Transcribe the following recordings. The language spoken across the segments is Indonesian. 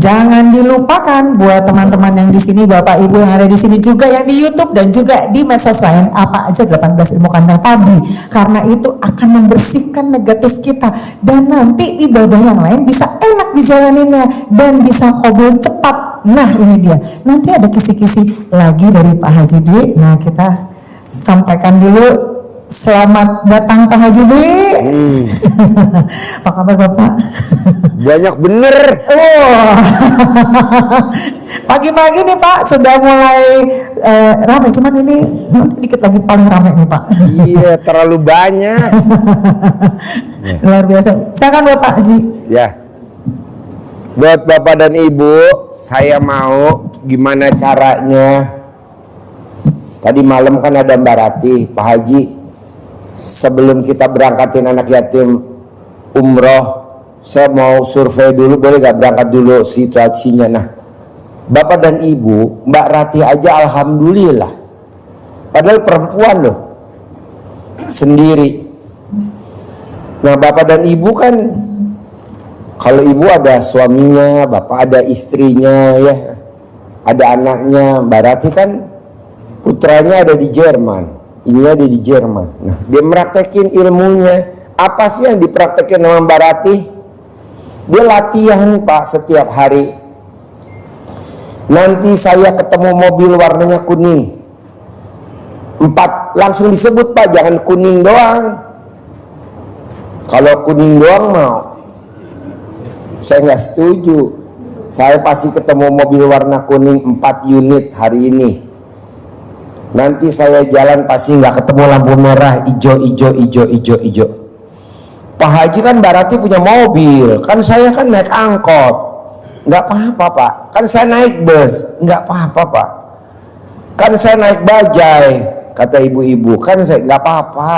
Jangan dilupakan buat teman-teman yang di sini, Bapak Ibu yang ada di sini juga yang di YouTube dan juga di medsos lain, apa aja 18 ilmu kandang tadi, karena itu akan membersihkan negatif kita dan nanti ibadah yang lain bisa enak dijalaninnya dan bisa qabul cepat. Nah ini dia, nanti ada kisi-kisi lagi dari Pak Haji Dwi. Nah kita sampaikan dulu. Selamat datang Pak Haji Dwi. Apa kabar Bapak? Banyak bener. Pagi-pagi nih Pak sudah mulai ramai, cuman ini nanti dikit lagi paling ramai nih Pak. Iya, terlalu banyak. Luar biasa. Silakan Bapak Haji. Ya. Buat Bapak dan Ibu, saya mau gimana caranya. Tadi malam kan ada Mbak Rati, Pak Haji. Sebelum kita berangkatin anak yatim umroh, saya mau survei dulu, boleh gak berangkat dulu situasinya. Nah Bapak dan Ibu, Mbak Rati aja alhamdulillah, padahal perempuan loh, sendiri. Nah Bapak dan Ibu kan, kalau ibu ada suaminya, bapak ada istrinya, ya ada anaknya. Mbak Rati kan putranya ada di Jerman, ini ada di Jerman. Nah, dia meraktekin ilmunya. Apa sih yang dipraktekin sama Mbak Rati? Dia latihan Pak setiap hari. Nanti saya ketemu mobil warnanya kuning, 4, langsung disebut Pak, jangan kuning doang. Kalau kuning doang mau, saya nggak setuju. Saya pasti ketemu mobil warna kuning 4 unit hari ini. Nanti saya jalan pasti nggak ketemu lampu merah hijau. Pak Haji kan Mbak Rati punya mobil, kan saya kan naik angkot, nggak apa-apa Pak. Kan saya naik bus, nggak apa-apa Pak. Kan saya naik bajai, kata ibu-ibu, kan saya nggak apa-apa.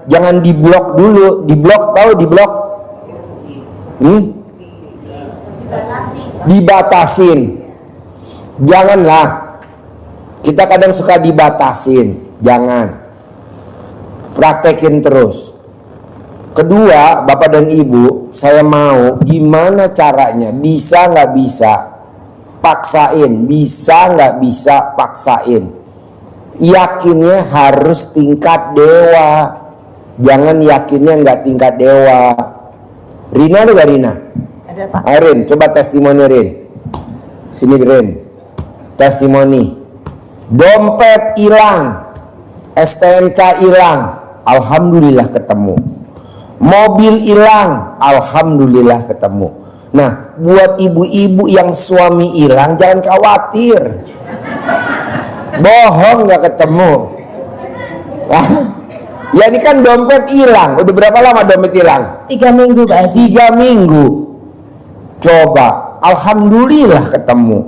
Jangan diblok dulu, diblok tahu diblok? Dibatasin, janganlah. Kita kadang suka dibatasin, jangan. Praktekin terus. Kedua, Bapak dan Ibu, saya mau gimana caranya, bisa nggak bisa, paksain, bisa nggak bisa, paksain. Yakinnya harus tingkat dewa, jangan yakinnya nggak tingkat dewa. Rina ada gak Rina? Ada Pak. Rin, coba testimoni Rin. Sini Rin, testimoni. Dompet hilang, STNK hilang, alhamdulillah ketemu. Mobil hilang, alhamdulillah ketemu. Nah, buat ibu-ibu yang suami hilang jangan khawatir. Bohong nggak ketemu. Ya ini kan dompet hilang. Udah berapa lama dompet hilang? 3 minggu Pak Haji. 3 minggu. Coba, alhamdulillah ketemu.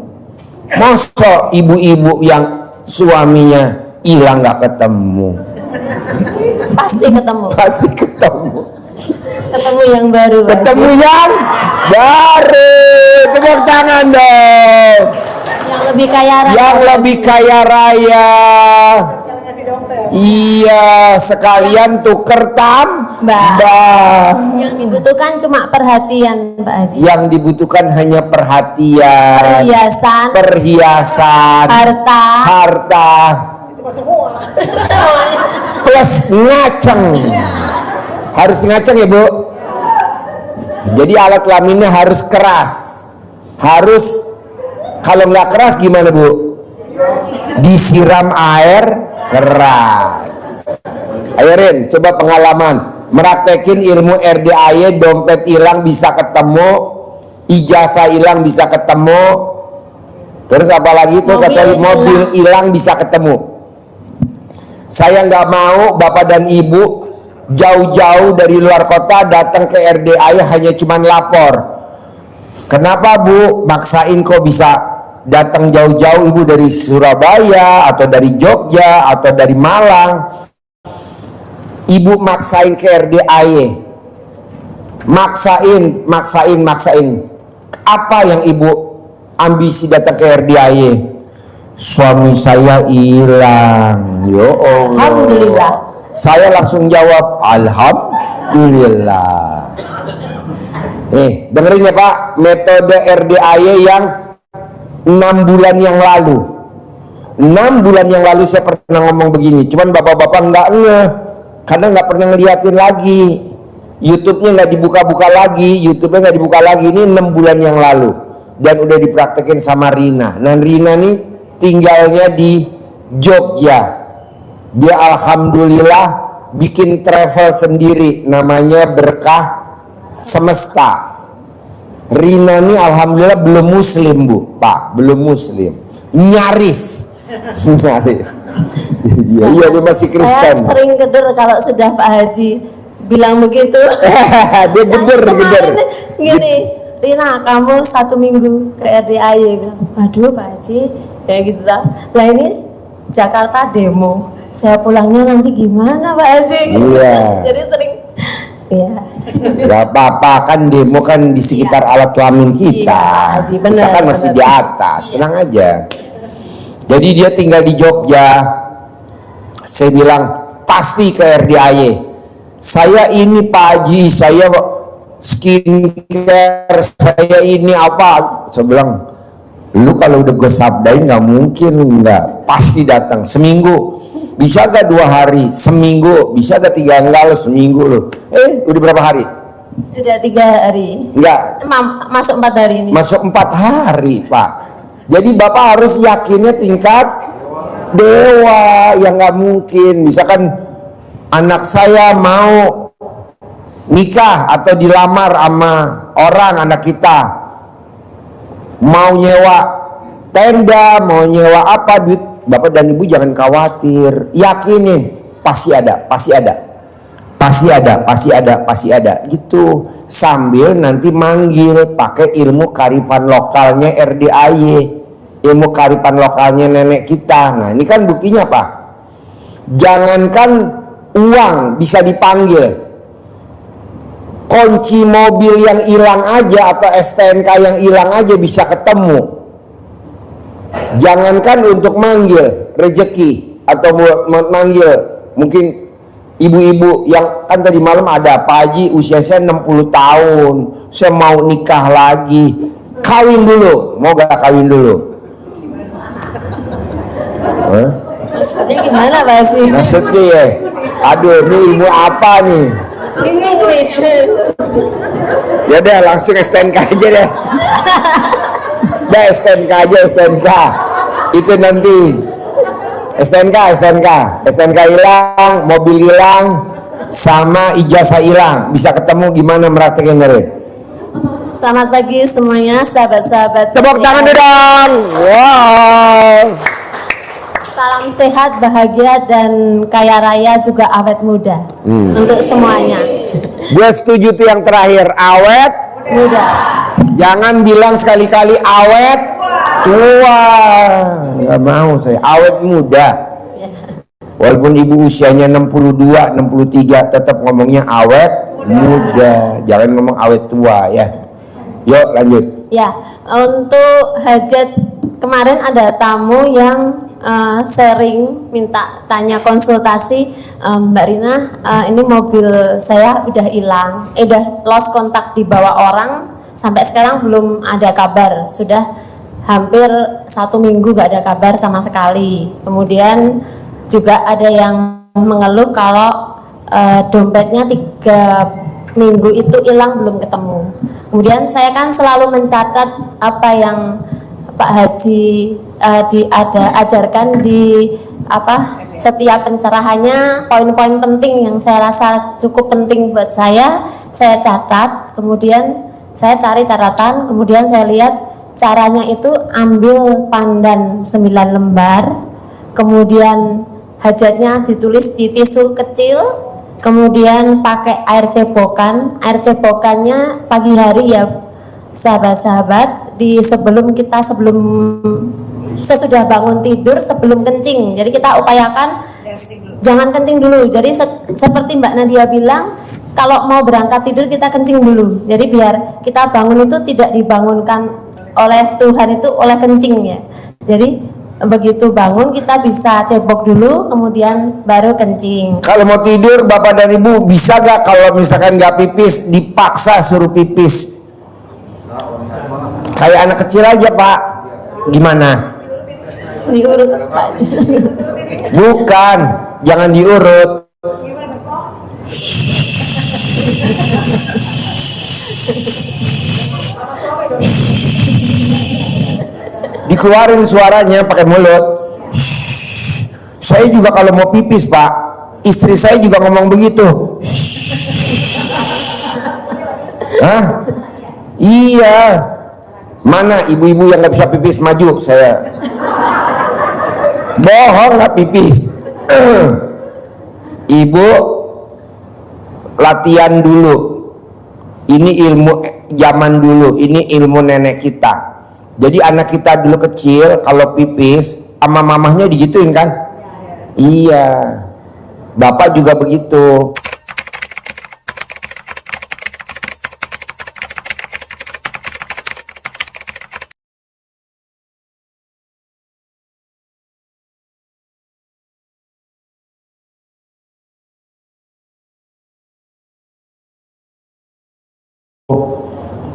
Masa ibu-ibu yang suaminya hilang nggak ketemu? Pasti ketemu. Pasti ketemu. Ketemu yang baru Pak Ketemu Haji. yang baru. Tepuk tangan dong. Yang lebih kaya raya. Yang lebih kaya raya. Iya, sekalian tuker tambah. Yang dibutuhkan cuma perhatian Pak Haji. Yang dibutuhkan hanya perhatian, perhiasan, harta, plus ngaceng. Harus ngaceng ya Bu. Jadi alat kelaminnya harus keras. Harus, kalau nggak keras gimana Bu? Disiram air keras. Ayo Rin, coba pengalaman meraktekin ilmu RDAY, dompet hilang bisa ketemu, ijazah hilang bisa ketemu, terus apalagi terus mobil hilang bisa ketemu. Saya nggak mau Bapak dan Ibu jauh-jauh dari luar kota datang ke RDAY hanya cuman lapor. Kenapa Bu maksain kok bisa datang jauh-jauh Ibu dari Surabaya atau dari Jogja atau dari Malang? Ibu maksain ke RDAY, maksain. Apa yang Ibu ambisi datang ke RDAY? Suami saya hilang. Ya Allah. Alhamdulillah. Saya langsung jawab alhamdulillah. Nih, dengerin ya Pak, metode RDAY yang 6 bulan yang lalu. 6 bulan yang lalu saya pernah ngomong begini, cuman bapak-bapak nggak ngeh karena nggak pernah ngeliatin lagi. YouTube-nya nggak dibuka-buka lagi, YouTube-nya nggak dibuka lagi. Ini 6 bulan yang lalu dan udah dipraktekin sama Rina. Nah, Rina nih tinggalnya di Jogja. Dia alhamdulillah bikin travel sendiri, namanya Berkah Semesta. Rina nih alhamdulillah belum muslim Bu, Pak, belum muslim, nyaris. Nyaris. Iya, dia masih Kristen. Saya sering geder kalau sudah Pak Haji bilang begitu. Dia geder. Gini, Rina, kamu 1 minggu ke RDAY. Bilang, waduh Pak Haji, ya gitu lah. Nah ini Jakarta demo, saya pulangnya nanti gimana Pak Haji? Iya. Jadi sering, ya. Gak apa-apa, kan demo kan di sekitar alat kelamin kita. Iya, Haji, bener, kita kan masih bener. di atas, tenang aja. Jadi dia tinggal di Jogja. Saya bilang pasti ke RDAY. Saya ini Pak Haji, saya skincare, saya ini apa? Saya bilang, lu kalau udah gue sabdain nggak mungkin nggak, pasti datang. Seminggu bisa gak 2 hari, seminggu bisa gak 3, enggak lo seminggu lo. Udah berapa hari? Udah 3 hari. Enggak, Masuk 4 hari ini. masuk 4 hari Pak. Jadi Bapak harus yakinnya tingkat dewa, yang nggak mungkin. Misalkan anak saya mau nikah atau dilamar sama orang, anak kita mau nyewa tenda, mau nyewa apa, duit Bapak dan Ibu jangan khawatir, yakinin pasti ada, pasti ada, pasti ada, pasti ada, pasti ada gitu. Sambil nanti manggil pakai ilmu kearifan lokalnya RDAY, ilmu kearifan lokalnya nenek kita. Nah ini kan buktinya Pak, jangankan uang bisa dipanggil, kunci mobil yang hilang aja atau STNK yang hilang aja bisa ketemu. Jangankan untuk manggil rezeki atau manggil mungkin ibu-ibu yang kan tadi malam ada Pak Haji usia saya 60 tahun, saya mau nikah lagi, kawin dulu, mau gak kawin dulu? Maksudnya gimana Pak Haji? Maksudnya ya, aduh ini ilmu apa nih? Ini nih. Ya udah langsung STNK aja deh. Udah STNK aja, STNK. Itu nanti STNK hilang, mobil hilang, sama ijazah hilang. Bisa ketemu gimana meraktekin dari? Selamat pagi semuanya, sahabat-sahabat. Tepuk tangan dong. Wow. Salam sehat, bahagia, dan kaya raya juga awet muda untuk semuanya. Gue setuju tuh yang terakhir, awet Muda. Jangan bilang sekali-kali awet tua, nggak mau saya, awet muda. Walaupun ibu usianya 62, 63 tetap ngomongnya awet muda, jangan ngomong awet tua ya. Yuk lanjut. Ya, untuk hajat kemarin ada tamu yang sering minta tanya konsultasi, Mbak Rina, ini mobil saya udah hilang, udah lost kontak di bawah orang, sampai sekarang belum ada kabar, sudah hampir 1 minggu gak ada kabar sama sekali. Kemudian juga ada yang mengeluh kalau dompetnya 3 minggu itu hilang belum ketemu. Kemudian saya kan selalu mencatat apa yang Pak Haji ajarkan di setiap pencerahannya, poin-poin penting yang saya rasa cukup penting buat saya catat, kemudian saya cari catatan, kemudian saya lihat caranya itu ambil pandan 9 lembar, kemudian hajatnya ditulis di tisu kecil, kemudian pakai air cebokannya pagi hari ya sahabat-sahabat, sesudah bangun tidur sebelum kencing. Jadi kita upayakan jangan kencing dulu. Jadi seperti Mbak Nadia bilang, kalau mau berangkat tidur kita kencing dulu. Jadi biar kita bangun itu tidak dibangunkan oleh Tuhan itu oleh kencing ya. Jadi begitu bangun kita bisa cebok dulu, kemudian baru kencing. Kalau mau tidur Bapak dan Ibu bisa gak kalau misalkan gak pipis dipaksa suruh pipis, Kayak anak kecil aja Pak. Gimana? Diurut Pak. Bukan, jangan diurut. Dikeluarin suaranya pakai mulut. Saya juga kalau mau pipis Pak, istri saya juga ngomong begitu. Hah? Iya. Mana ibu-ibu yang nggak bisa pipis, maju saya. Bohong, nggak pipis. Ibu latihan dulu. Ini ilmu zaman dulu, ini ilmu nenek kita. Jadi anak kita dulu kecil kalau pipis sama mamahnya digituin kan? Iya. Bapak juga begitu.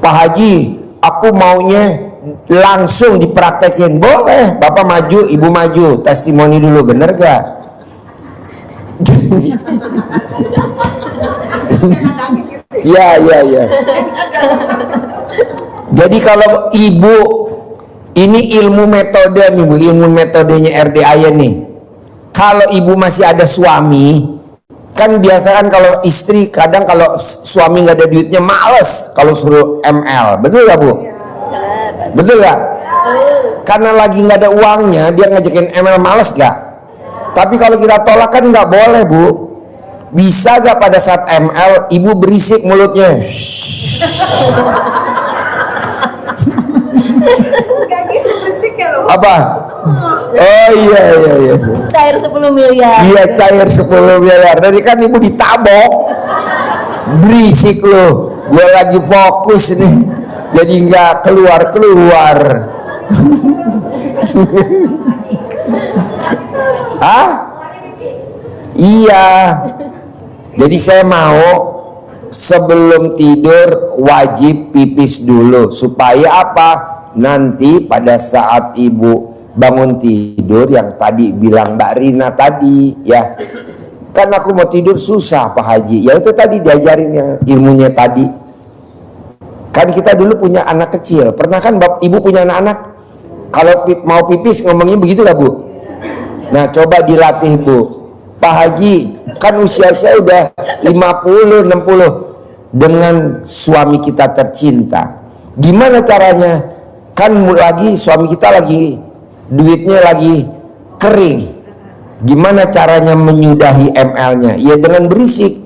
Pak Haji, aku maunya langsung dipraktekin. Boleh, Bapak maju, Ibu maju, testimoni dulu, bener gak? Ya. Jadi kalau Ibu, ini ilmu metode nih Bu, ilmu metodenya RDAY nih. Kalau Ibu masih ada suami, kan biasa kan kalau istri kadang kalau suami nggak ada duitnya males kalau suruh ML, betul gak Bu? Betul gak? Karena lagi nggak ada uangnya dia ngajakin ML, males gak? Tapi kalau kita tolak kan nggak boleh Bu. Bisa gak pada saat ML Ibu berisik mulutnya? Apa? Oh iya. Cair 10 miliar. Iya, cair 10 miliar. Tadi kan Ibu ditabok. Berisik lo. Gue lagi fokus nih. Jadi nggak keluar. Hah? Iya. Jadi saya mau sebelum tidur wajib pipis dulu. Supaya apa? Nanti pada saat Ibu bangun tidur yang tadi bilang Mbak Rina tadi ya, kan aku mau tidur susah Pak Haji, ya itu tadi diajarin yang ilmunya tadi. Kan kita dulu punya anak kecil, pernah kan Ibu punya anak-anak, kalau mau pipis ngomongnya begitu gak Bu? Nah coba dilatih Bu. Pak Haji kan usia saya udah 50, 60 dengan suami kita tercinta, gimana caranya? Kan lagi suami kita lagi duitnya lagi kering, gimana caranya menyudahi ML-nya? Ya dengan berisik.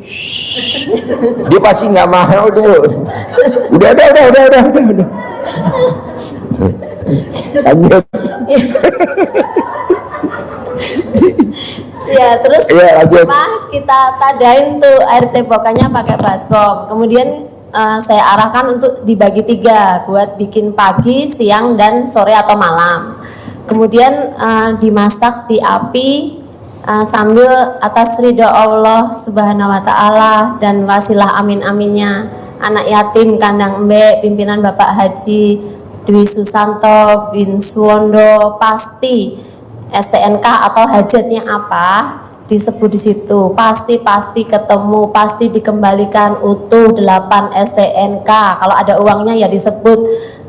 Dia pasti nggak mau dulu. Udah. Lanjut. Ya terus Ya, lanjut. apa kita tadain tuh air cebokannya pakai baskom. Kemudian saya arahkan untuk dibagi 3 buat bikin pagi, siang, dan sore atau malam. Kemudian dimasak di api sambil atas ridho Allah Subhanahu wa Ta'ala dan wasilah amin-aminnya anak yatim kandang embe pimpinan Bapak Haji Dwi Susanto bin Suwondo, pasti STNK atau hajatnya apa disebut di situ, pasti ketemu, pasti dikembalikan utuh 8 STNK. Kalau ada uangnya ya disebut,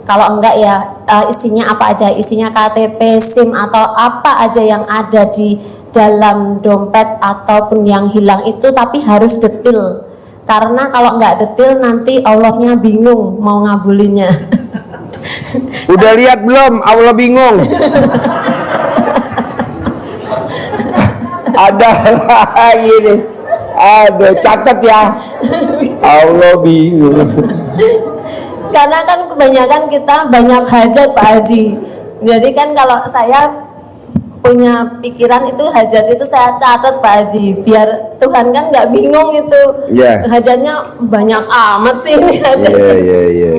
kalau enggak ya isinya apa aja, isinya KTP, SIM atau apa aja yang ada di dalam dompet ataupun yang hilang itu, tapi harus detail. Karena kalau enggak detail nanti Allahnya bingung mau ngabulinya. Udah lihat belum? Allah bingung. Ada lagi nih. Aduh, catat ya. Allah bingung. Karena kan kebanyakan kita banyak hajat Pak Haji. Jadi kan kalau saya punya pikiran itu hajat itu saya catat Pak Haji, biar Tuhan kan nggak bingung itu. Yeah. Hajatnya banyak amat sih ini hajatnya. Iya.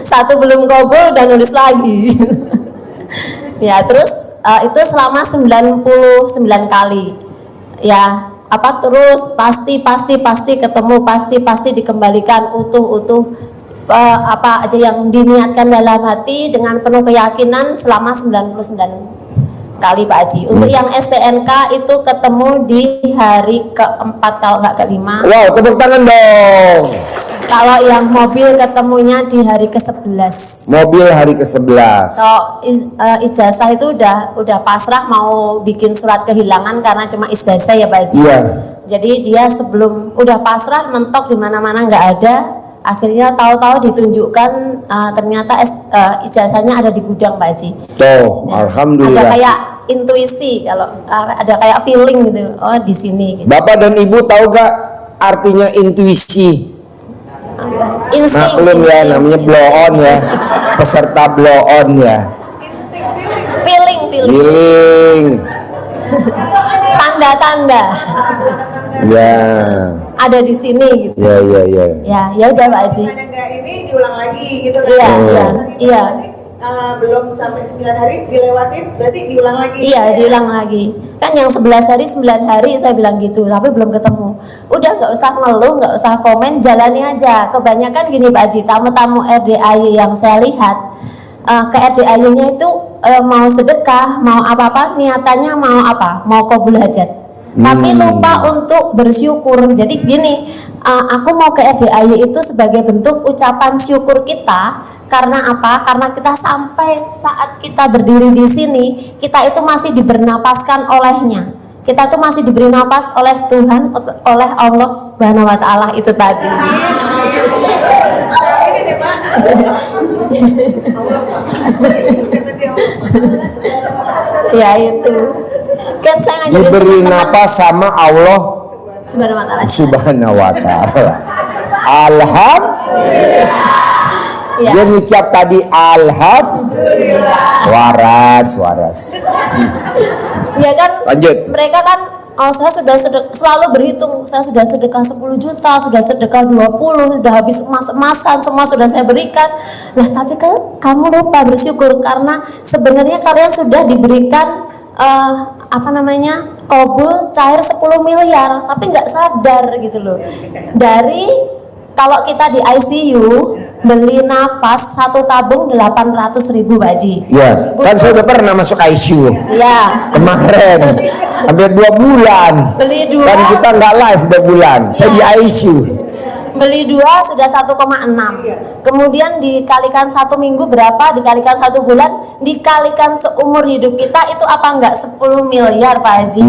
Satu belum kabul dan nulis lagi. Ya terus itu selama 99 kali. Ya apa terus pasti ketemu, pasti dikembalikan utuh apa aja yang diniatkan dalam hati dengan penuh keyakinan selama 99 kali Pak Haji. Untuk yang STNK itu ketemu di hari keempat kalau nggak kelima. Wow, tepuk tangan dong. Kalau yang mobil ketemunya di hari ke-11. Mobil hari ke-11. Kalau ijazah itu udah pasrah mau bikin surat kehilangan karena cuma ijazah ya Pak Haji. Iya. Jadi dia sebelum udah pasrah mentok di mana-mana nggak ada, akhirnya tahu-tahu ditunjukkan ternyata ijazahnya ada di gudang Pak Haji. Tuh, alhamdulillah. Ada kayak intuisi kalau ada kayak feeling gitu. Oh, di sini gitu. Bapak dan Ibu tahu gak artinya intuisi? Insting. Maklum ya, namanya blow on ya. Peserta blow on ya. Feeling. Feeling. Tanda-tanda. Ya. Ada di sini gitu. Ya. Ya udah Pak Haji. Enggak ini diulang lagi gitu kan. Iya. Belum sampai 9 hari dilewatin berarti diulang lagi. Iya, diulang lagi. Kan yang 11 hari 9 hari saya bilang gitu, tapi belum ketemu. Udah nggak usah ngeluh, nggak usah komen, jalani aja. Kebanyakan gini Pak Haji, tamu-tamu RDAY yang saya lihat ke RDAY-nya itu mau sedekah, mau apa-apa, niatannya mau apa? Mau qabul hajat. Tapi lupa untuk bersyukur. Jadi gini, aku mau ke RDAY itu sebagai bentuk ucapan syukur kita. Karena apa? Karena kita sampai saat kita berdiri di sini, kita itu masih dibernafaskan olehnya. Kita itu masih diberi nafas oleh Tuhan, oleh Allah Subhanahu wa taala itu tadi. Ini deh Pak. Ya itu. Kan saya ngajarin Diberi teman-teman napas sama Allah Subhanahu wa taala. Subhanahu wa taala. Alhamdulillah. Ya. Dia ngucap tadi alhamdulillah. Waras. Ya kan, Lanjut. mereka kan, saya sudah selalu berhitung, saya sudah sedekah 10 juta, sudah sedekah 20, sudah habis emas-emasan, semua sudah saya berikan. Lah tapi kan kamu lupa bersyukur karena sebenarnya kalian sudah diberikan qabul cair 10 miliar, tapi nggak sadar gitu loh. Dari kalau kita di ICU beli nafas satu tabung 800.000 Pak Haji. Ya, kan saya udah pernah masuk ICU Ya. kemarin, hampir 2 bulan. Beli 2. Kan kita nggak live 2 bulan. Saya di ICU. Beli 2 sudah 1,6. Kemudian dikalikan 1 minggu berapa? Dikalikan 1 bulan, dikalikan seumur hidup kita itu apa enggak 10 miliar Pak Haji.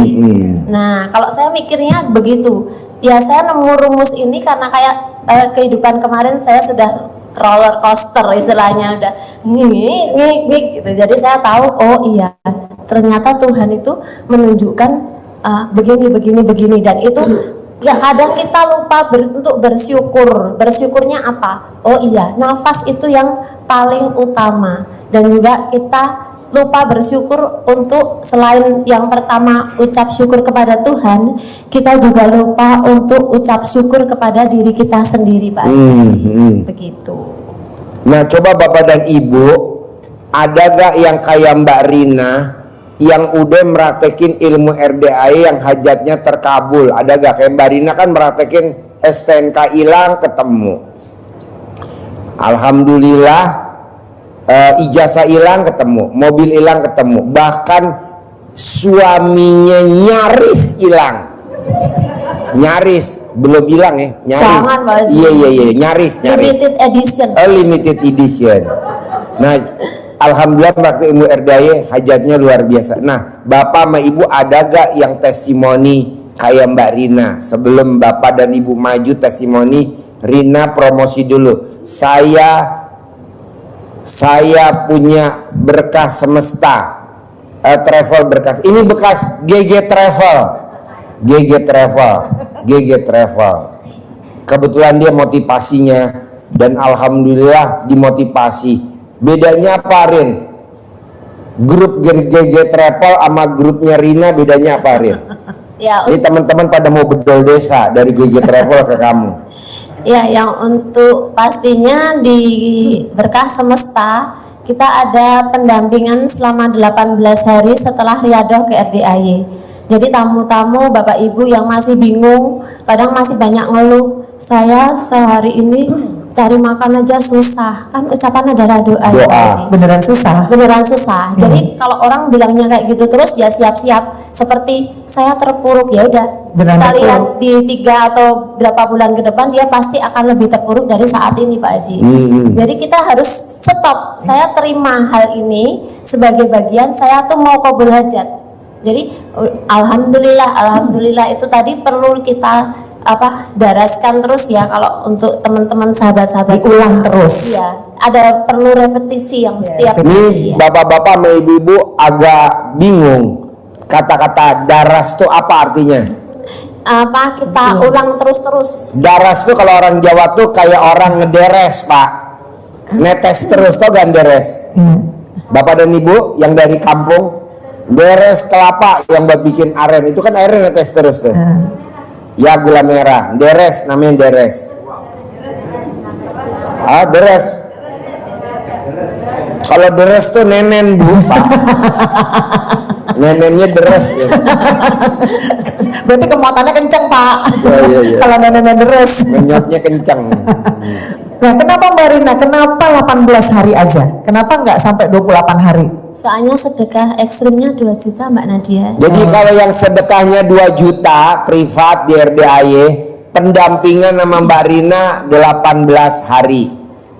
Nah, kalau saya mikirnya begitu. Ya saya nemu rumus ini karena kayak kehidupan kemarin saya sudah roller coaster istilahnya, udah ngik gitu. Jadi saya tahu, oh iya, ternyata Tuhan itu menunjukkan begini dan itu ya kadang kita lupa untuk bersyukur. Bersyukurnya apa? Oh iya, nafas itu yang paling utama. Dan juga kita lupa bersyukur untuk selain yang pertama ucap syukur kepada Tuhan, kita juga lupa untuk ucap syukur kepada diri kita sendiri Pak Haji. Begitu. Nah, coba Bapak dan Ibu, ada gak yang kayak Mbak Rina yang udah meratekin ilmu RDAY yang hajatnya terkabul? Ada gak? Kayak Mbak Rina kan meratekin STNK hilang ketemu, alhamdulillah. Ijazah hilang ketemu, mobil hilang ketemu, bahkan suaminya nyaris hilang. Nyaris, belum hilang ya, nyaris. Jangan Pak Haji. Iya, nyaris. Limited edition. Limited edition. Nah, alhamdulillah waktu ilmu RDAY hajatnya luar biasa. Nah, Bapak sama Ibu ada gak yang testimoni kayak Mbak Rina? Sebelum Bapak dan Ibu maju testimoni, Rina promosi dulu. Saya punya berkah semesta, travel berkas. Ini bekas GG Travel. Kebetulan dia motivasinya dan alhamdulillah dimotivasi. Bedanya apa, Rin? Grup GG Travel sama grupnya Rina bedanya apa, Rin? Ya, Ini teman-teman pada mau bedol desa dari GG Travel ke kamu. ya, yang untuk pastinya di Berkah Semesta kita ada pendampingan selama 18 hari setelah riadoh ke RDAY. Jadi tamu-tamu Bapak Ibu yang masih bingung, kadang masih banyak ngeluh, saya sehari ini cari makan aja susah, kan ucapan adalah doa, ya, Doa. Pak Haji. Beneran susah. Beneran susah. Jadi kalau orang bilangnya kayak gitu terus ya siap-siap seperti saya terpuruk, ya udah. Beneran Kita lihat terpuruk. di 3 atau berapa bulan ke depan dia pasti akan lebih terpuruk dari saat ini, Pak Haji. Jadi kita harus stop. Saya terima hal ini sebagai bagian saya tuh mau qabul hajat. Jadi alhamdulillah itu tadi perlu kita daraskan terus ya, kalau untuk teman-teman sahabat-sahabat Diulang terus. iya, ada perlu repetisi yang setiap Ini ya. bapak-bapak sama ibu-ibu agak bingung kata-kata daras tuh apa artinya? Kita ulang terus-terus. Daras tuh kalau orang Jawa tuh kayak orang ngederes, Pak. Netes terus, tau gak deres? Bapak dan ibu yang dari kampung, deres kelapa yang buat bikin aren itu kan airnya netes terus tuh. Ya gula merah, deres namanya deres. Deres. Kalau deres tuh nenen bu, Pak. Nenennya deres. Ya. Berarti kemuatannya kenceng, Pak. Iya. Kalau nenek deres. Menyotnya kencang. Nah, kenapa Mbak Rina? Kenapa 18 hari aja? Kenapa nggak sampai 28 hari? Soalnya sedekah ekstrimnya 2 juta Mbak Nadia. Jadi kalau yang sedekahnya 2 juta privat di RDAY, pendampingan sama Mbak Rina 18 hari.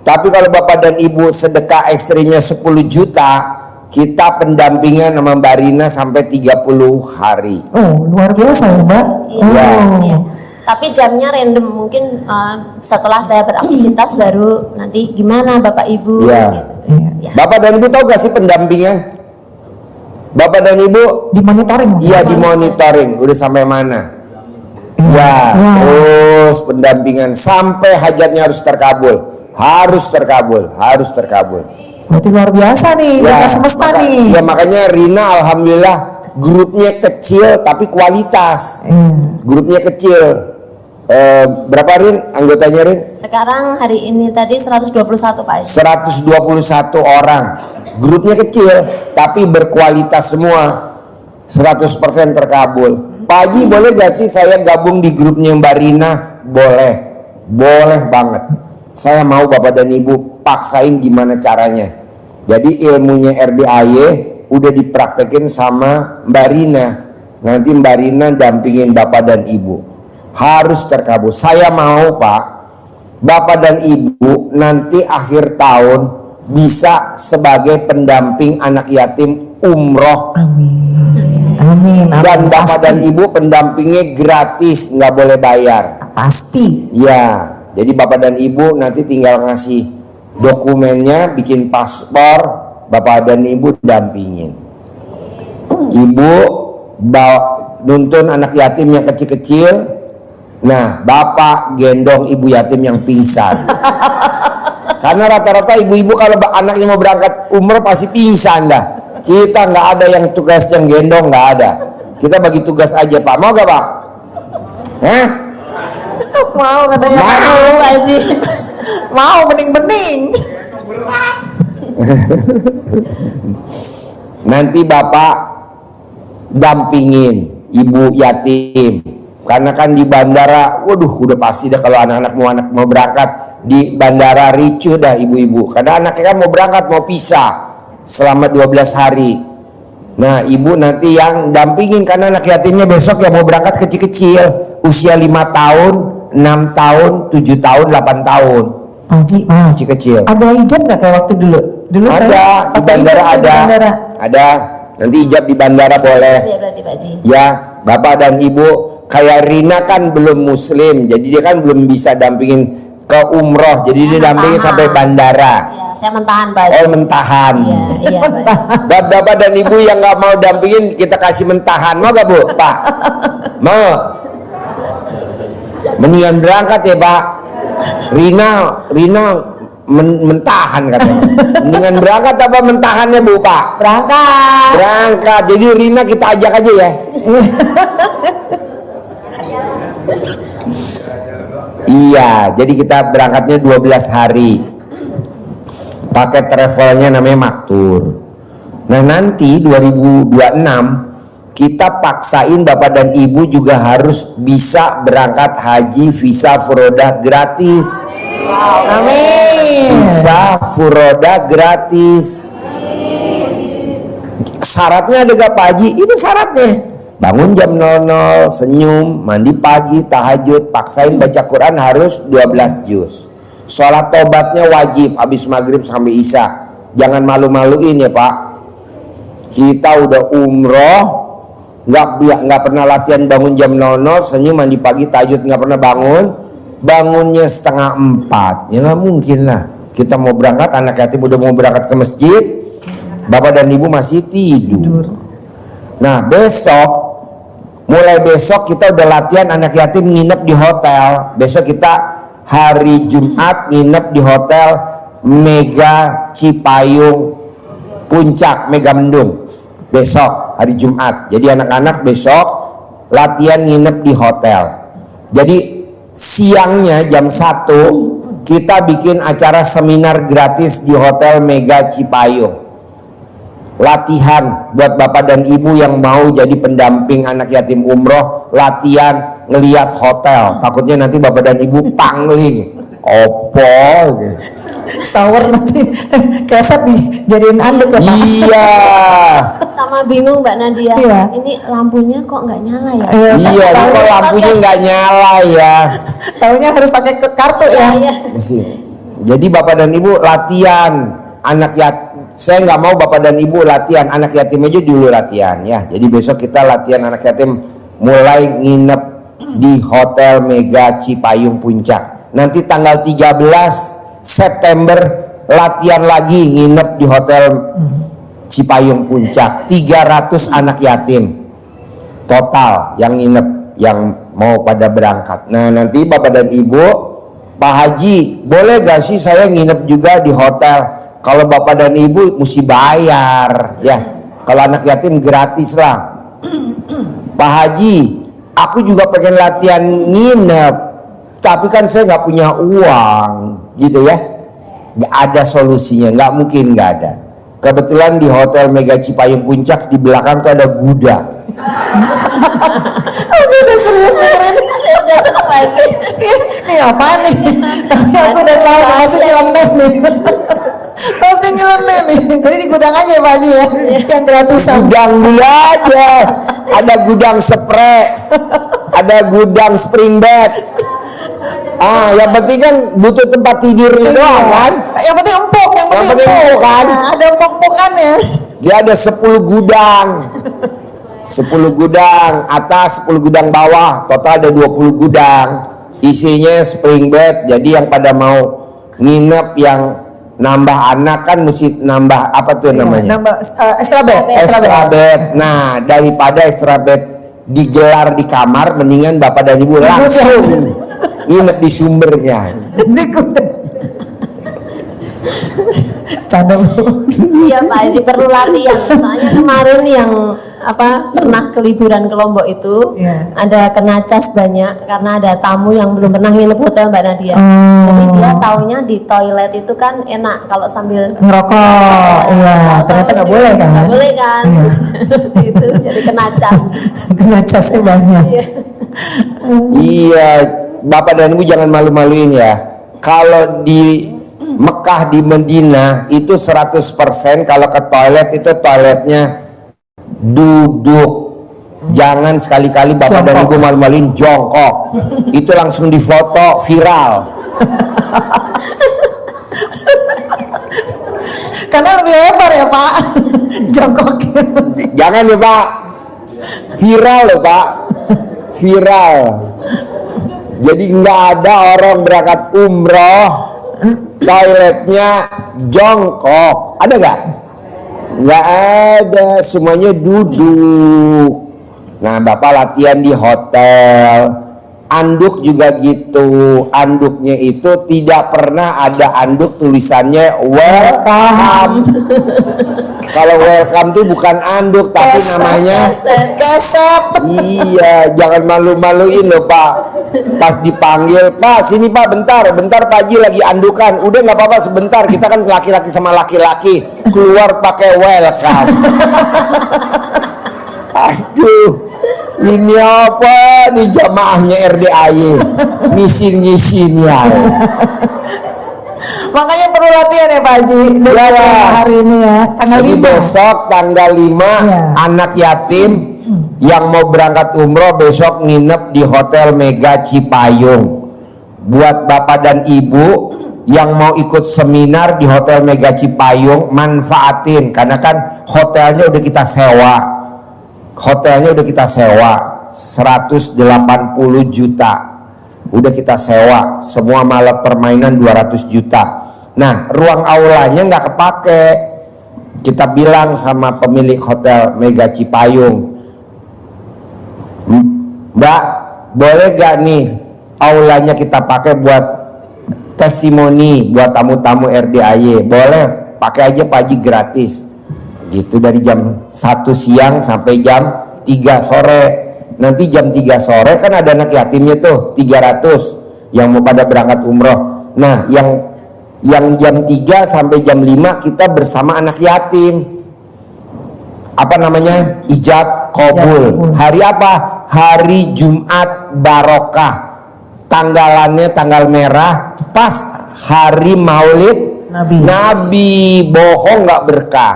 Tapi kalau Bapak dan Ibu sedekah ekstrimnya 10 juta, kita pendampingan sama Mbak Rina sampai 30 hari. Oh, luar biasa ya, Mbak. Iya. Oh. Iya. Tapi jamnya random, mungkin setelah saya beraktivitas baru nanti gimana Bapak Ibu Iya. gitu. Iya. Ya. Bapak dan Ibu tahu gak sih pendampingan? Bapak dan Ibu Dimonitoring. iya dimonitoring udah sampai mana? Ya, Wah. terus pendampingan sampai hajatnya harus terkabul, harus terkabul. Berarti luar biasa nih, berkah semesta nih. Ya makanya Rina alhamdulillah grupnya kecil tapi kualitas. Grupnya kecil. Berapa Rin anggotanya Rin? Sekarang hari ini tadi 121 Pak Haji. 121 orang. Grupnya kecil tapi berkualitas semua. 100% terkabul. Pak Haji boleh gak sih saya gabung di grupnya Mbak Rina? Boleh banget. Saya mau Bapak dan Ibu paksain gimana caranya. Jadi ilmunya RDAY udah dipraktekin sama Mbak Rina. Nanti Mbak Rina dampingin Bapak dan Ibu. Harus terkabul. Saya mau Pak, Bapak dan Ibu nanti akhir tahun bisa sebagai pendamping anak yatim umroh. Amin. Amin. Dan Bapak Pasti. dan Ibu pendampingnya gratis, nggak boleh bayar. Pasti. Ya, jadi Bapak dan Ibu nanti tinggal ngasih dokumennya, bikin paspor, Bapak dan Ibu dampingin. Ibu nuntun anak yatim yang kecil-kecil. Nah, Bapak gendong ibu yatim yang pingsan. Karena rata-rata ibu-ibu kalau anaknya mau berangkat umroh pasti pingsan dah. Kita nggak ada yang tugas yang gendong, nggak ada. Kita bagi tugas aja Pak. Mau gak Pak? Hah? Mau katanya. Mau Pak Haji. Mau bening-bening. Nanti Bapak dampingin ibu yatim. Karena kan di bandara, waduh udah pasti dah kalau anak-anak mau berangkat di bandara ricuh dah ibu-ibu. Karena anaknya kan mau berangkat, mau pisah selama 12 hari. Nah ibu nanti yang dampingin karena anak yatimnya besok ya mau berangkat kecil-kecil. Usia 5 tahun, 6 tahun, 7 tahun, 8 tahun. Pak Haji, maaf. Kecil-kecil. Ada hijab nggak kayak waktu dulu? Dulu Ada, saya di pakai hijab bandara tuh di ada. bandara. Ada. Nanti hijab di bandara boleh. Ya berarti Pak Haji. Ya, Bapak dan Ibu, kayak Rina kan belum muslim, jadi dia kan belum bisa dampingin ke umroh, jadi dia dampingin mentahan. sampai bandara. Ya, saya mentahan Pak Haji. Oh, mentahan. Iya, Pak Haji. Buat Bapak dan Ibu yang nggak mau dampingin, kita kasih mentahan. Mau gak Bu, Pak? Mau? Mendingan berangkat ya Pak. Rina mentahan katanya. Mendingan berangkat apa mentahannya Bu, Pak? Berangkat. Berangkat. Jadi Rina kita ajak aja ya. Iya, jadi kita berangkatnya 12 hari. Paket travelnya namanya Maktur. Nah nanti 2026 kita paksain bapak dan ibu juga harus bisa berangkat haji visa furodah gratis. Amin. Visa furodah gratis. Syaratnya ada gak Pak Haji? Itu syaratnya. Bangun jam 00, senyum, mandi pagi, tahajud, paksain baca Quran harus 12 juz. Sholat tobatnya wajib habis maghrib sampai isya. Jangan malu-maluin ya Pak. Kita udah umroh, nggak pernah latihan bangun jam 00, senyum, mandi pagi, tahajud, nggak pernah bangun. Bangunnya 3:30, ya nggak mungkin lah. Kita mau berangkat, anak yatim udah mau berangkat ke masjid, bapak dan ibu masih tidur. Nah mulai besok kita udah latihan anak yatim nginep di hotel. Besok kita hari Jumat nginep di hotel Mega Cipayung Puncak, Mega Mendung. Besok hari Jumat. Jadi anak-anak besok latihan nginep di hotel. Jadi siangnya jam 1 kita bikin acara seminar gratis di hotel Mega Cipayung. Latihan buat bapak dan ibu yang mau jadi pendamping anak yatim umroh, latihan ngeliat hotel. Takutnya nanti bapak dan ibu pangling. Opo gitu. Sahur nanti keset dijadiin anduk ya Pak. Iya. Sama bingung Mbak Nadia. Iya. Ini lampunya kok nggak nyala ya? Iya, ini kok lampunya nggak nyala ya. Tahunya harus pakai kartu ya. Iya. Jadi bapak dan ibu latihan anak yatim. Saya nggak mau bapak dan ibu latihan anak yatim aja dulu latihan ya. Jadi besok kita latihan anak yatim mulai nginep di hotel Mega Cipayung Puncak. Nanti tanggal 13 September latihan lagi nginep di hotel Cipayung Puncak. 300 anak yatim total yang nginep, yang mau pada berangkat. Nah nanti bapak dan ibu, Pak Haji boleh gak sih saya nginep juga di hotel? Kalau bapak dan ibu mesti bayar ya. Kalau anak yatim gratis lah. Pak Haji, aku juga pengen latihan nginep, tapi kan saya nggak punya uang, gitu ya. Nggak ada solusinya, nggak mungkin nggak ada. Kebetulan di hotel Mega Cipayung Puncak di belakang tuh ada gudang. Aku udah serius nih keren. Saya udah seneng lagi. Ini apa nih? Tapi aku udah tahu pasti nyeleneh nih. Pasti nyeleneh nih. Jadi di gudang aja Pak Haji ya, yang gratisan. Gudang dulu aja. Ada gudang spray, ada gudang spring bed. Yang penting kan butuh tempat tidur doang kan. Yang penting empuk, yang penting penting empuk empuk, kan? Ada empuk-empukan ya. Dia ada 10 gudang. 10 gudang atas, 10 gudang bawah, total ada 20 gudang. Isinya spring bed. Jadi yang pada mau nginep yang nambah anak kan mesti nambah apa tuh namanya? Nambah extra bed. Extra bed. Nah, daripada extra bed digelar di kamar, mendingan bapak dan ibu langsung nginep di sumbernya. Di gudang. Canda lu. Iya Pak Haji perlu latihan. Soalnya kemarin yang pernah ke liburan ke Lombok itu ada kena cas banyak karena ada tamu yang belum pernah nginep hotel Mbak Nadia. Jadi dia taunya di toilet itu kan enak kalau sambil ngerokok. Iya, ternyata nggak boleh kan? Nggak boleh kan? Gitu. Jadi kena cas. Kena casnya banyak. Iya, bapak dan ibu jangan malu-maluin ya. Kalau di Mekah, di Medina itu 100% kalau ke toilet itu toiletnya duduk. Jangan sekali-kali bapak dan ibu malu-maluin jongkok. Itu langsung difoto viral. Karena lebih lebar ya Pak. Jongkok. Jangan ya Pak. Viral loh Pak. Viral. Jadi nggak ada orang berangkat umroh toiletnya jongkok. Ada nggak? Nggak ada, semuanya duduk. Nah bapak latihan di hotel, anduk juga gitu. Anduknya itu tidak pernah ada anduk tulisannya welcome. Kalau welcome tuh bukan anduk tapi namanya keset. Iya, jangan malu-maluin loh Pak. Pas dipanggil, Pak sini Pak bentar Pak Haji lagi andukan. Udah nggak apa-apa sebentar, kita kan laki-laki sama laki-laki keluar pakai welcome. Aduh, ini apa nih jamaahnya RDAY ngisin ya. Makanya perlu latihan ya Pak Haji. Hari ini ya, tanggal Jadi 5. besok tanggal 5 Iya. anak yatim yang mau berangkat umroh besok nginep di Hotel Mega Cipayung. Buat bapak dan ibu yang mau ikut seminar di Hotel Mega Cipayung, manfaatin karena kan hotelnya udah kita sewa. Hotelnya udah kita sewa 180 juta. Udah kita sewa, semua alat permainan 200 juta. Nah, ruang aulanya nggak kepake. Kita bilang sama pemilik Hotel Mega Cipayung, Mbak, boleh gak nih aulanya kita pakai buat testimoni buat tamu-tamu RDAY? Boleh, pakai aja Pak Haji, gratis. Gitu dari jam 1 siang sampai jam 3 sore. Nanti jam 3 sore kan ada anak yatimnya tuh 300 yang mau pada berangkat umroh. Nah, yang jam 3 sampai jam 5 kita bersama anak yatim. Apa namanya? Ijab qabul. Hari apa? Hari Jumat barokah. Tanggalannya tanggal merah pas hari Maulid Nabi. Bohong nggak berkah.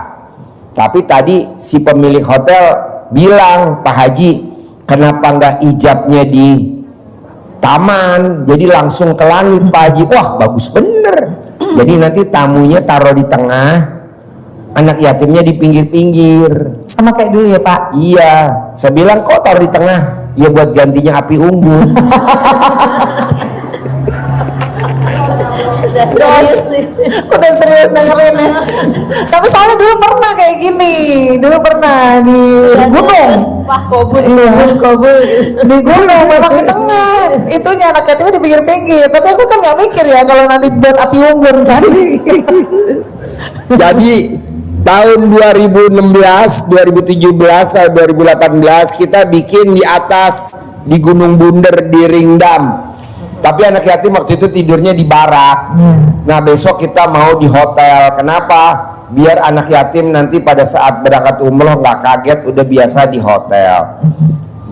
Tapi tadi si pemilik hotel bilang, Pak Haji, kenapa nggak ijabnya di taman, jadi langsung ke langit Pak Haji? Wah, bagus bener. Jadi nanti tamunya taruh di tengah, anak yatimnya di pinggir-pinggir. Sama kayak dulu ya Pak. Iya, saya bilang kok taruh di tengah? Ya buat gantinya api unggun. Sudah serius nih. Udah serius dengerin ya. Tapi soalnya dulu pernah kayak gini. Dulu pernah di gunung. Wah, kabul, Iya. kabul. Di gunung memang di tengah. Itunya anak yatimnya di pinggir-pinggir. Tapi aku kan nggak mikir ya kalau nanti buat api unggun kan. Jadi tahun 2016, 2017, 2018 kita bikin di atas di Gunung Bunder di Ringdam. Tapi anak yatim waktu itu tidurnya di barak. Nah, besok kita mau di hotel. Kenapa? Biar anak yatim nanti pada saat berangkat umroh nggak kaget, udah biasa di hotel.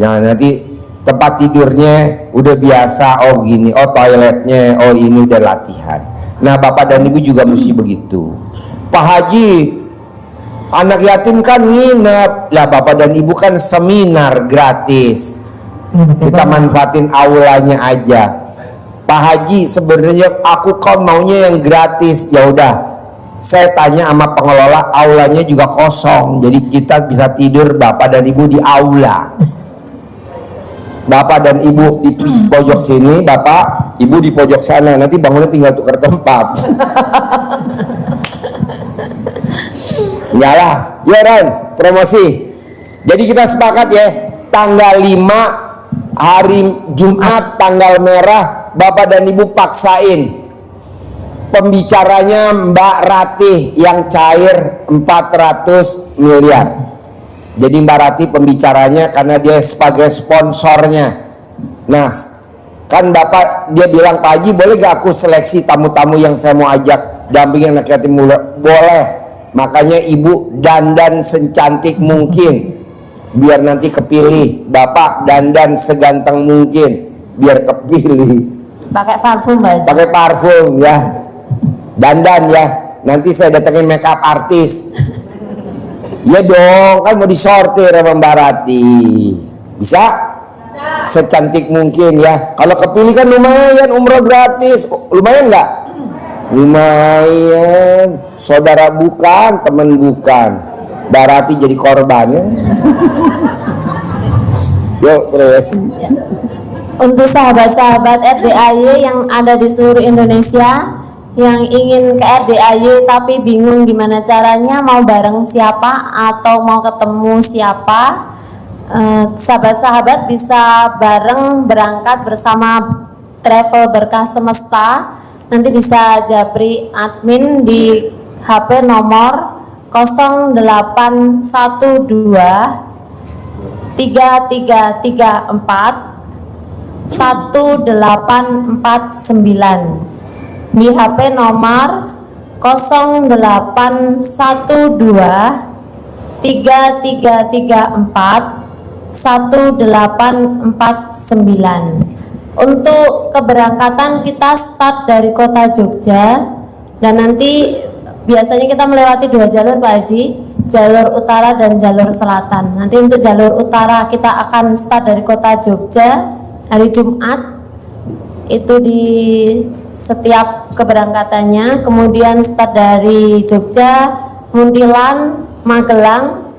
Nah, nanti tempat tidurnya udah biasa. Oh gini, oh toiletnya, oh ini udah latihan. Nah, bapak dan ibu juga mesti begitu. Pak Haji, anak yatim kan nginep. Lah bapak dan ibu kan seminar gratis. Kita manfaatin aulanya aja. Pak Haji, sebenarnya aku kan maunya yang gratis. Ya udah, saya tanya sama pengelola, aulanya juga kosong, jadi kita bisa tidur bapak dan ibu di aula. Bapak dan ibu di pojok sini, bapak ibu di pojok sana. Nanti bangunnya tinggal tukar tempat. Enggak lah, ya Ran, promosi. Jadi kita sepakat ya, tanggal 5 hari Jumat tanggal merah, bapak dan ibu paksain pembicaranya Mbak Ratih yang cair 400 miliar. Jadi Mbak Ratih pembicaranya karena dia sebagai sponsornya. Nah, kan bapak dia bilang, Pak Haji boleh gak aku seleksi tamu-tamu yang saya mau ajak dampingin anak yatim? Boleh. Makanya ibu dandan secantik mungkin biar nanti kepilih. Bapak dandan seganteng mungkin biar kepilih. Pakai parfum, Mbak. Pakai parfum ya. Dandan ya. Nanti saya datengin make up artis. Ya dong, kan mau disortir sama Mbak Rati. Bisa? Secantik mungkin ya. Kalau kepilih kan lumayan, umroh gratis. Lumayan nggak? Lumayan. Saudara bukan, teman bukan. Mbak Rati jadi korbannya. Yuk terus. Untuk sahabat-sahabat RDAY yang ada di seluruh Indonesia yang ingin ke RDAY tapi bingung gimana caranya, mau bareng siapa atau mau ketemu siapa, sahabat-sahabat bisa bareng berangkat bersama Travel Berkah Semesta. Nanti bisa japri admin di HP nomor 0812 3334 1849, di HP nomor 0812 3334 1849. Untuk keberangkatan kita start dari kota Jogja dan nanti biasanya kita melewati 2 jalur Pak Haji, jalur utara dan jalur selatan. Nanti untuk jalur utara kita akan start dari kota Jogja hari Jumat, itu di setiap keberangkatannya, kemudian start dari Jogja, Muntilan, Magelang,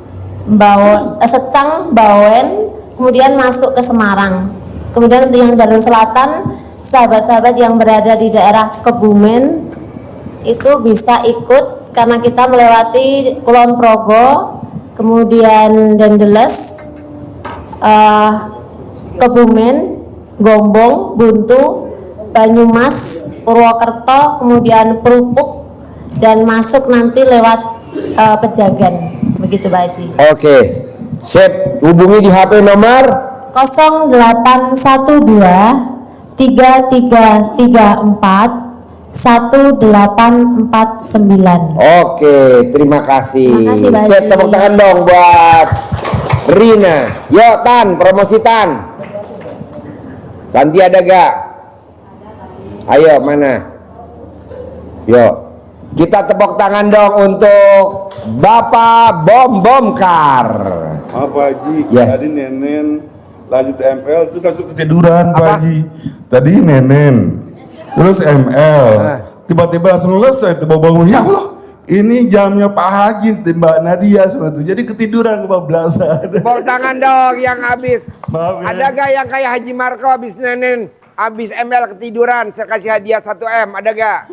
Secang, Bawen, kemudian masuk ke Semarang. Kemudian untuk yang jalur selatan, sahabat-sahabat yang berada di daerah Kebumen itu bisa ikut karena kita melewati Kulon Progo, kemudian Dendeles, Kebumen, Gombong, Buntu, Banyumas, Purwokerto, kemudian Perupuk, dan masuk nanti lewat Pejagan. Begitu Pak Haji. Oke, sip. Hubungi di HP nomor 0812 3334 1849. Oke, terima kasih. Terima kasih, Pak Sip, Haji. tepuk tangan dong buat Rina. Yo Tan, promosi Tan. Ganti ada gak? Ayo mana? Yo, kita tepuk tangan dong untuk Bapak Bom Kar. Maaf Pak Haji, Ya. tadi Nenen lanjut ML terus langsung ketiduran Pak Apa? Haji. Tadi Nenen, terus ML, tiba-tiba langsung selesai tuh bangun. Ya Allah, ini jamnya Pak Haji, Mbak Nadia semua itu. Jadi ketiduran kebablasan. Tepuk tangan dong yang habis. Maaf ya. Ada gak yang kayak Haji Marco habis Nenen, habis ML ketiduran, saya kasih hadiah 1 M, ada gak?